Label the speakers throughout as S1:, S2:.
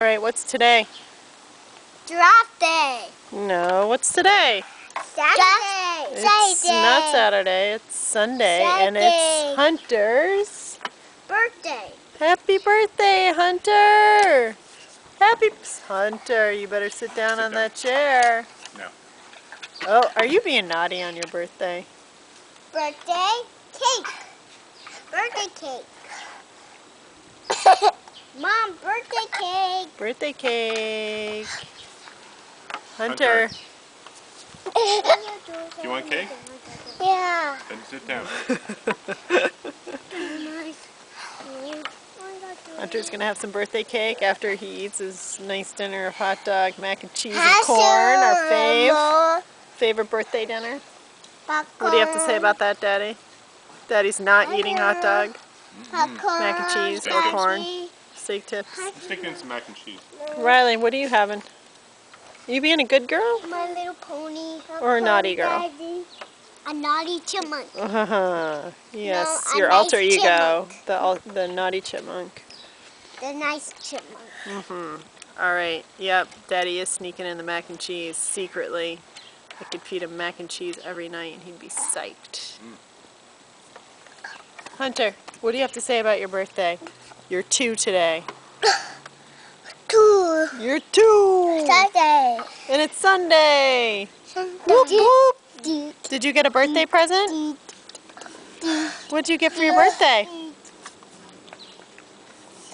S1: Alright, what's today?
S2: Giraffe day.
S1: No, what's today?
S2: Saturday.
S1: It's not Saturday, it's Sunday, and it's Hunter's
S2: Birthday.
S1: happy birthday, Hunter! Happy Hunter, you better sit down on that chair.
S3: No.
S1: Oh, are you being naughty on your birthday?
S2: Birthday cake. Birthday cake. Mom, birthday cake.
S1: Birthday cake. Hunter.
S3: Do you want cake?
S2: Yeah.
S3: Then sit down.
S1: Hunter's gonna have some birthday cake after he eats his nice dinner of hot dog, mac and cheese, and corn, our favorite birthday dinner. What do you have to say about that, Daddy? Daddy's not eating hot dog, mac and cheese, or corn, steak tips.
S3: I'm sticking in some mac and cheese.
S1: Riley, what are you having? Are you being a good girl?
S2: My Little Pony.
S1: Or a naughty girl?
S2: A naughty chipmunk.
S1: Yes,
S2: No,
S1: your
S2: a
S1: alter
S2: nice
S1: ego, the naughty chipmunk.
S2: The nice chipmunk.
S1: Alright, yep, Daddy is sneaking in the mac and cheese secretly. I could feed him mac and cheese every night and he'd be psyched. Hunter, what do you have to say about your birthday? You're 2 today.
S2: 2.
S1: You're 2!
S2: Saturday.
S1: And it's Sunday! Whoop, whoop. Did you get a birthday present? What'd you get for your birthday?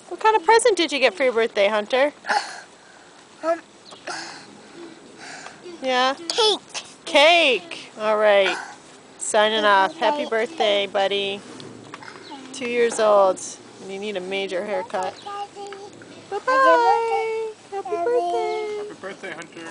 S1: What kind of present did you get for your birthday, Hunter? Yeah?
S2: Cake.
S1: Cake! Alright. Signing off. Happy birthday, buddy. 2 years old. And you need a major haircut. Bye-bye! Happy birthday!
S3: Happy birthday, Hunter.